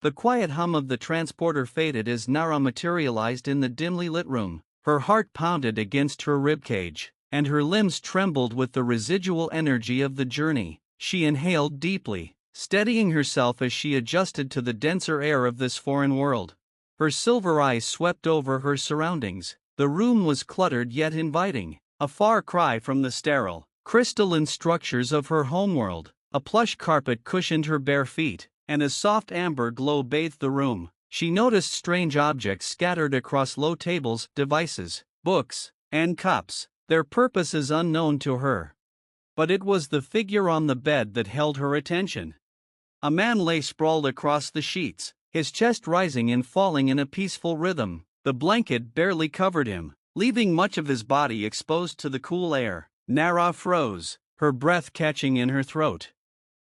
The quiet hum of the transporter faded as Nara materialized in the dimly lit room. Her heart pounded against her ribcage, and her limbs trembled with the residual energy of the journey. She inhaled deeply, steadying herself as she adjusted to the denser air of this foreign world. Her silver eyes swept over her surroundings. The room was cluttered yet inviting, a far cry from the sterile, crystalline structures of her homeworld. A plush carpet cushioned her bare feet, and a soft amber glow bathed the room. She noticed strange objects scattered across low tables, devices, books, and cups, their purposes unknown to her. But it was the figure on the bed that held her attention. A man lay sprawled across the sheets, his chest rising and falling in a peaceful rhythm. The blanket barely covered him, leaving much of his body exposed to the cool air. Nara froze, her breath catching in her throat.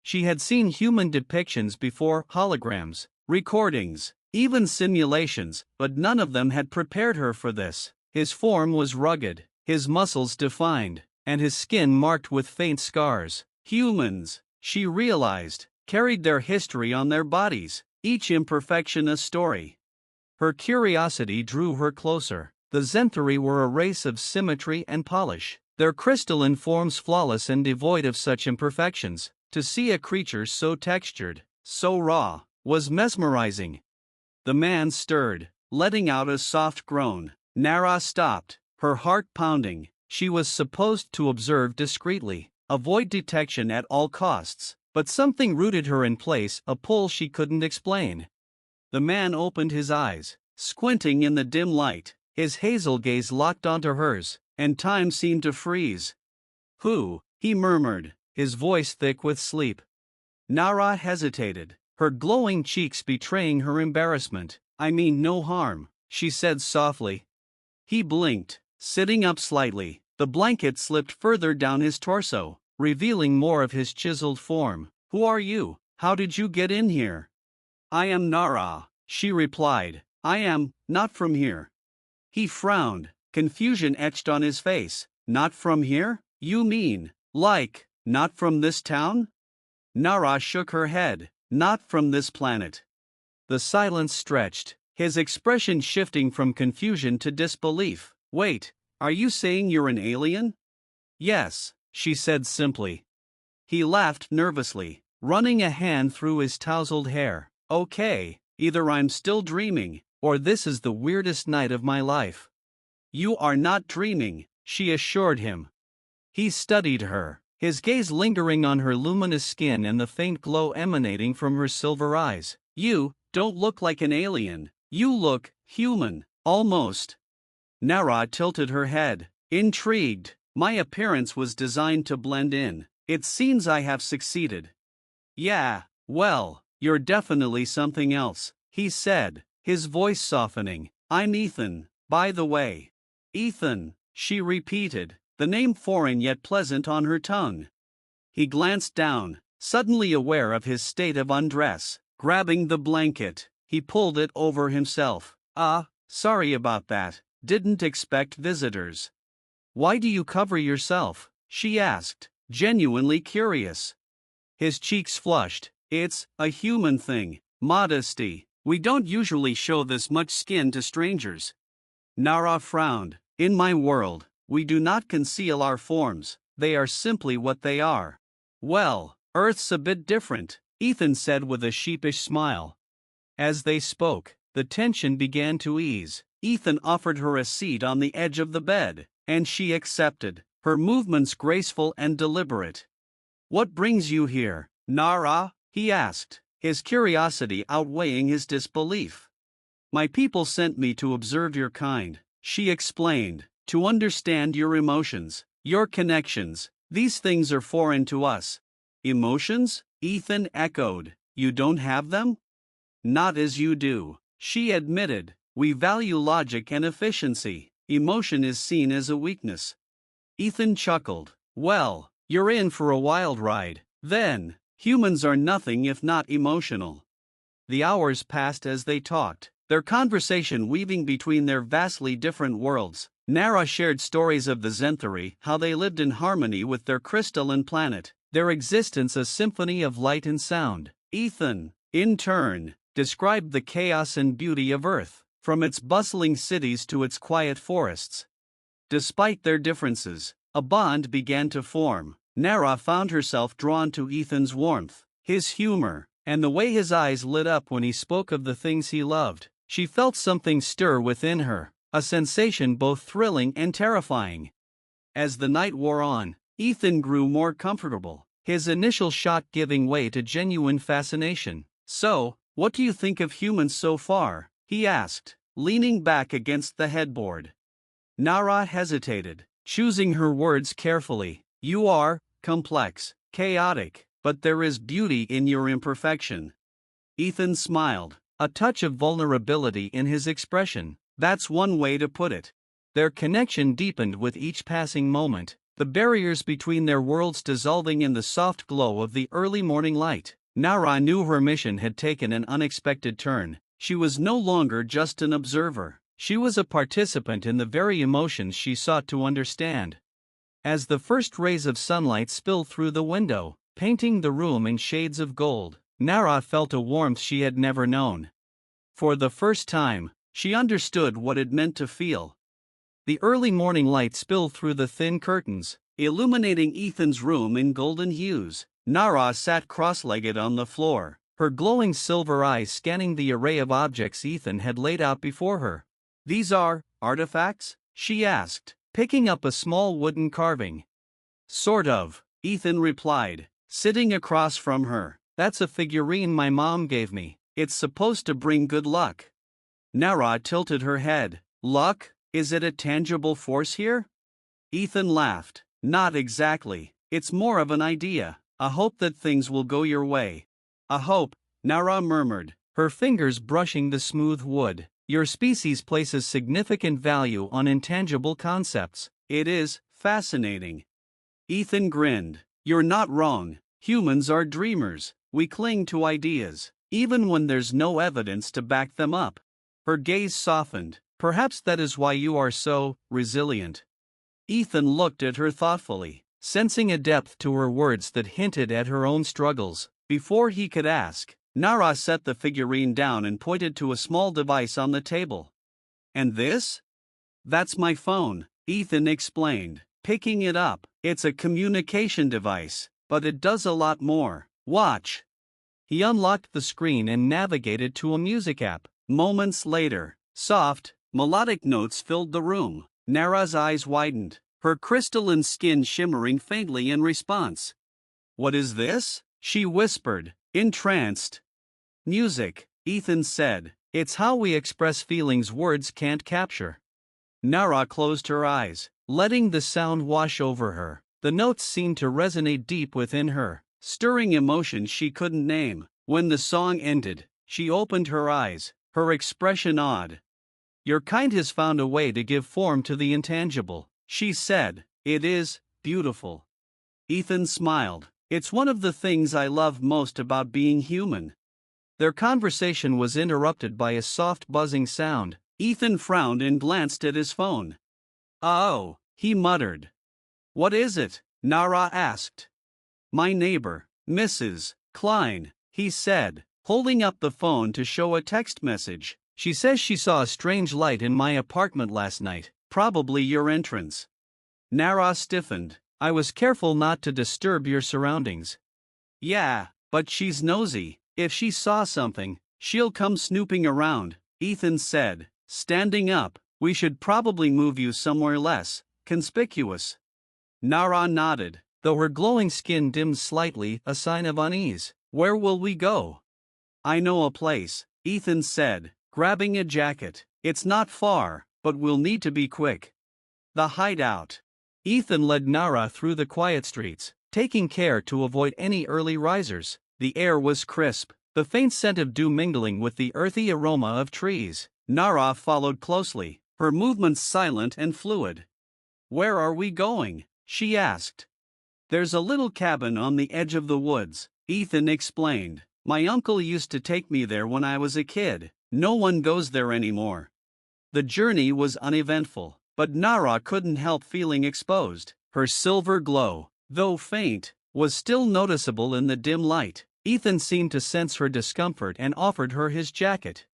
She had seen human depictions before, holograms, recordings, even simulations, but none of them had prepared her for this. His form was rugged, his muscles defined, and his skin marked with faint scars. Humans, she realized, carried their history on their bodies, each imperfection a story. Her curiosity drew her closer. The Zenthari were a race of symmetry and polish, their crystalline forms flawless and devoid of such imperfections. To see a creature so textured, so raw, was mesmerizing. The man stirred, letting out a soft groan. Nara stopped, her heart pounding. She was supposed to observe discreetly, avoid detection at all costs, but something rooted her in place, a pull she couldn't explain. The man opened his eyes, squinting in the dim light, his hazel gaze locked onto hers, and time seemed to freeze. "Who?" he murmured, his voice thick with sleep. Nara hesitated, her glowing cheeks betraying her embarrassment. "I mean no harm," she said softly. He blinked, sitting up slightly. The blanket slipped further down his torso, revealing more of his chiseled form. "Who are you? How did you get in here?" "I am Nara," she replied. "I am not from here." He frowned, confusion etched on his face. "Not from here? You mean, like, not from this town?" Nara shook her head. "Not from this planet." The silence stretched, his expression shifting from confusion to disbelief. "Wait, are you saying you're an alien?" "Yes," she said simply. He laughed nervously, running a hand through his tousled hair. "Okay, either I'm still dreaming, or this is the weirdest night of my life." "You are not dreaming," she assured him. He studied her, his gaze lingering on her luminous skin and the faint glow emanating from her silver eyes. "You don't look like an alien. You look human, almost." Nara tilted her head, intrigued. "My appearance was designed to blend in. It seems I have succeeded." "Yeah, well, you're definitely something else," he said, his voice softening. "I'm Ethan, by the way." "Ethan," she repeated, the name foreign yet pleasant on her tongue. He glanced down, suddenly aware of his state of undress. Grabbing the blanket, he pulled it over himself. Sorry about that. Didn't expect visitors." "Why do you cover yourself?" she asked, genuinely curious. His cheeks flushed. "It's a human thing. Modesty. We don't usually show this much skin to strangers." Nara frowned. "In my world, we do not conceal our forms, they are simply what they are." "Well, Earth's a bit different," Ethan said with a sheepish smile. As they spoke, the tension began to ease. Ethan offered her a seat on the edge of the bed, and she accepted, her movements graceful and deliberate. "What brings you here, Nara?" he asked, his curiosity outweighing his disbelief. "My people sent me to observe your kind," she explained, "to understand your emotions, your connections. These things are foreign to us." "Emotions?" Ethan echoed. "You don't have them?" "Not as you do," she admitted. "We value logic and efficiency. Emotion is seen as a weakness." Ethan chuckled. "Well, you're in for a wild ride, then. Humans are nothing if not emotional." The hours passed as they talked, their conversation weaving between their vastly different worlds. Nara shared stories of the Zenthari, how they lived in harmony with their crystalline planet, their existence a symphony of light and sound. Ethan, in turn, described the chaos and beauty of Earth, from its bustling cities to its quiet forests. Despite their differences, a bond began to form. Nara found herself drawn to Ethan's warmth, his humor, and the way his eyes lit up when he spoke of the things he loved. She felt something stir within her, a sensation both thrilling and terrifying. As the night wore on, Ethan grew more comfortable, his initial shock giving way to genuine fascination. "So, what do you think of humans so far?" he asked, leaning back against the headboard. Nara hesitated, choosing her words carefully. "You are complex, chaotic, but there is beauty in your imperfection." Ethan smiled, a touch of vulnerability in his expression. "That's one way to put it." Their connection deepened with each passing moment, the barriers between their worlds dissolving in the soft glow of the early morning light. Nara knew her mission had taken an unexpected turn. She was no longer just an observer. She was a participant in the very emotions she sought to understand. As the first rays of sunlight spilled through the window, painting the room in shades of gold, Nara felt a warmth she had never known. For the first time, she understood what it meant to feel. The early morning light spilled through the thin curtains, illuminating Ethan's room in golden hues. Nara sat cross-legged on the floor, her glowing silver eyes scanning the array of objects Ethan had laid out before her. "These are artifacts?" she asked, picking up a small wooden carving. "Sort of," Ethan replied, sitting across from her. "That's a figurine my mom gave me. It's supposed to bring good luck." Nara tilted her head. "Luck? Is it a tangible force here?" Ethan laughed. "Not exactly. It's more of an idea, a hope that things will go your way." "A hope," Nara murmured, her fingers brushing the smooth wood. "Your species places significant value on intangible concepts." "It is fascinating." Ethan grinned. "You're not wrong. Humans are dreamers. We cling to ideas, even when there's no evidence to back them up." Her gaze softened. "Perhaps that is why you are so resilient." Ethan looked at her thoughtfully, sensing a depth to her words that hinted at her own struggles. Before he could ask, Nara set the figurine down and pointed to a small device on the table. "And this?" "That's my phone," Ethan explained, picking it up. "It's a communication device, but it does a lot more. Watch." He unlocked the screen and navigated to a music app. Moments later, soft, melodic notes filled the room. Nara's eyes widened, her crystalline skin shimmering faintly in response. "What is this?" she whispered, entranced. "Music," Ethan said. "It's how we express feelings words can't capture." Nara closed her eyes, letting the sound wash over her. The notes seemed to resonate deep within her, stirring emotions she couldn't name. When the song ended, she opened her eyes, her expression odd. "Your kind has found a way to give form to the intangible," she said. "It is beautiful." Ethan smiled. "It's one of the things I love most about being human." Their conversation was interrupted by a soft buzzing sound. Ethan frowned and glanced at his phone. "Oh," he muttered. "What is it?" Nara asked. "My neighbor, Mrs. Klein," he said, holding up the phone to show a text message. "She says she saw a strange light in my apartment last night, probably your entrance." Nara stiffened. "I was careful not to disturb your surroundings." "Yeah, but she's nosy. If she saw something, she'll come snooping around," Ethan said, standing up. "We should probably move you somewhere less conspicuous." Nara nodded, though her glowing skin dimmed slightly, a sign of unease. "Where will we go?" "I know a place," Ethan said, grabbing a jacket. "It's not far, but we'll need to be quick." "The hideout." Ethan led Nara through the quiet streets, taking care to avoid any early risers. The air was crisp, the faint scent of dew mingling with the earthy aroma of trees. Nara followed closely, her movements silent and fluid. "Where are we going?" she asked. "There's a little cabin on the edge of the woods," Ethan explained. "My uncle used to take me there when I was a kid. No one goes there anymore." The journey was uneventful, but Nara couldn't help feeling exposed. Her silver glow, though faint, was still noticeable in the dim light. Ethan seemed to sense her discomfort and offered her his jacket.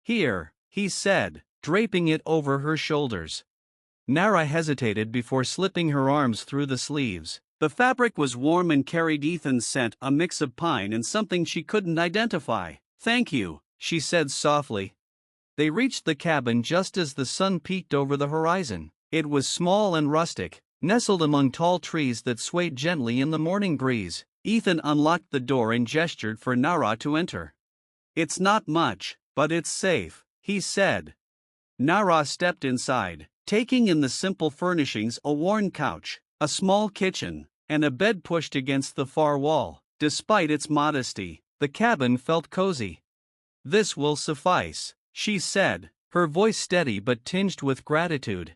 "Here," he said, draping it over her shoulders. Nara hesitated before slipping her arms through the sleeves. The fabric was warm and carried Ethan's scent, a mix of pine and something she couldn't identify. "Thank you," she said softly. They reached the cabin just as the sun peeked over the horizon. It was small and rustic, nestled among tall trees that swayed gently in the morning breeze. Ethan unlocked the door and gestured for Nara to enter. "It's not much, but it's safe," he said. Nara stepped inside, taking in the simple furnishings: a worn couch, a small kitchen, and a bed pushed against the far wall. Despite its modesty, the cabin felt cozy. "This will suffice," she said, her voice steady but tinged with gratitude.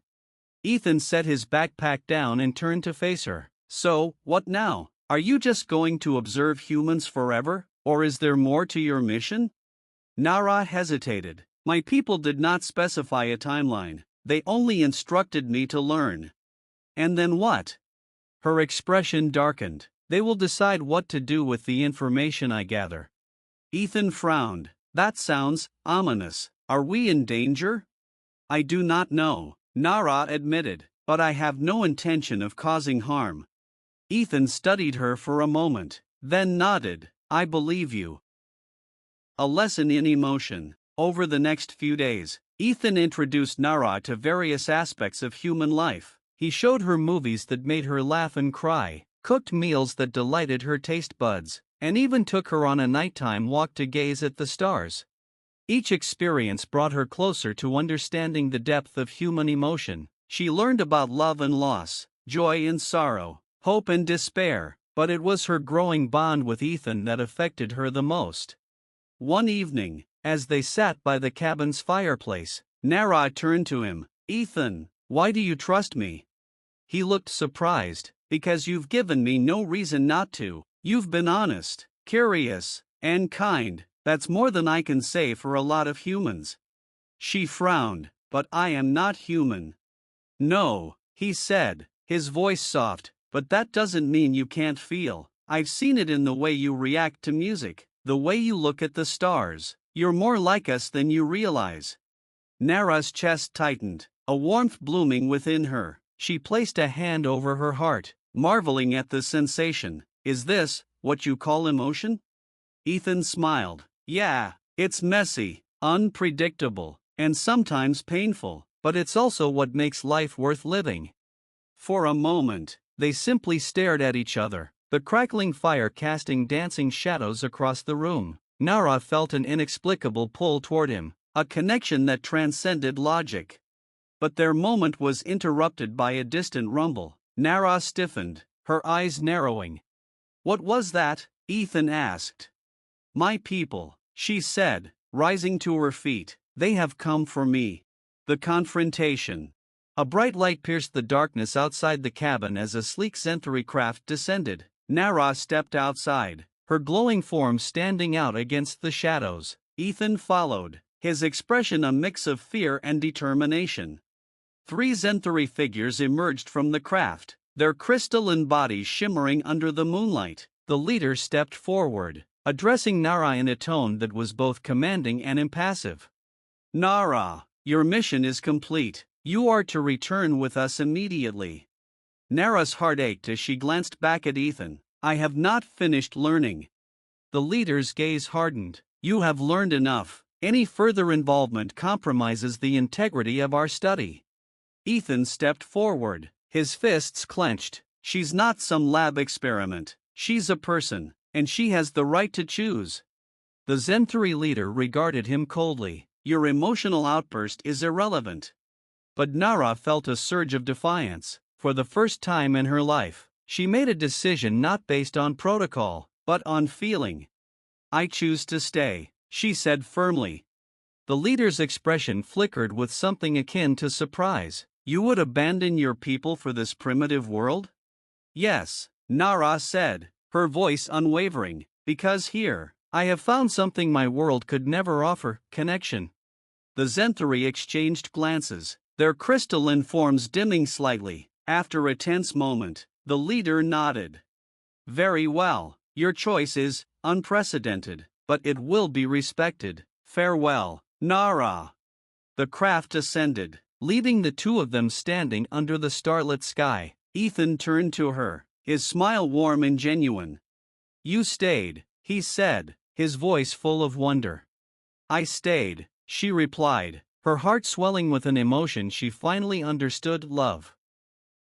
Ethan set his backpack down and turned to face her. "So, what now? Are you just going to observe humans forever, or is there more to your mission?" Nara hesitated. "My people did not specify a timeline, they only instructed me to learn." "And then what?" Her expression darkened. "They will decide what to do with the information I gather." Ethan frowned. "That sounds ominous. Are we in danger?" "I do not know," Nara admitted, "but I have no intention of causing harm." Ethan studied her for a moment, then nodded. "I believe you." A lesson in emotion. Over the next few days, Ethan introduced Nara to various aspects of human life. He showed her movies that made her laugh and cry, cooked meals that delighted her taste buds, and even took her on a nighttime walk to gaze at the stars. Each experience brought her closer to understanding the depth of human emotion. She learned about love and loss, joy and sorrow, hope and despair, but it was her growing bond with Ethan that affected her the most. One evening, as they sat by the cabin's fireplace, Nara turned to him. "Ethan, why do you trust me?" He looked surprised. "Because you've given me no reason not to. You've been honest, curious, and kind. That's more than I can say for a lot of humans." She frowned. "But I am not human." "No," he said, his voice soft, "but that doesn't mean you can't feel. I've seen it in the way you react to music, the way you look at the stars. You're more like us than you realize." Nara's chest tightened, a warmth blooming within her. She placed a hand over her heart, marveling at the sensation. "Is this what you call emotion?" Ethan smiled. "Yeah, it's messy, unpredictable, and sometimes painful, but it's also what makes life worth living." For a moment, they simply stared at each other, the crackling fire casting dancing shadows across the room. Nara felt an inexplicable pull toward him, a connection that transcended logic. But their moment was interrupted by a distant rumble. Nara stiffened, her eyes narrowing. "What was that?" Ethan asked. "My people," she said, rising to her feet. "They have come for me." The confrontation. A bright light pierced the darkness outside the cabin as a sleek Zenthari craft descended. Nara stepped outside, her glowing form standing out against the shadows. Ethan followed, his expression a mix of fear and determination. 3 Zenthari figures emerged from the craft, their crystalline bodies shimmering under the moonlight. The leader stepped forward, addressing Nara in a tone that was both commanding and impassive. "Nara, your mission is complete. You are to return with us immediately." Nara's heart ached as she glanced back at Ethan. "I have not finished learning." The leader's gaze hardened. "You have learned enough. Any further involvement compromises the integrity of our study." Ethan stepped forward, his fists clenched. "She's not some lab experiment. She's a person, and she has the right to choose." The Zenthari leader regarded him coldly. "Your emotional outburst is irrelevant." But Nara felt a surge of defiance. For the first time in her life, she made a decision not based on protocol, but on feeling. "I choose to stay," she said firmly. The leader's expression flickered with something akin to surprise. "You would abandon your people for this primitive world?" "Yes," Nara said, her voice unwavering, "because here, I have found something my world could never offer: connection." The Zenthari exchanged glances, their crystalline forms dimming slightly. After a tense moment, the leader nodded. "Very well, your choice is unprecedented, but it will be respected. Farewell, Nara. The craft ascended, leaving the two of them standing under the starlit sky. Ethan turned to her, his smile warm and genuine. You stayed, he said, his voice full of wonder. I stayed, she replied, her heart swelling with an emotion she finally understood: love.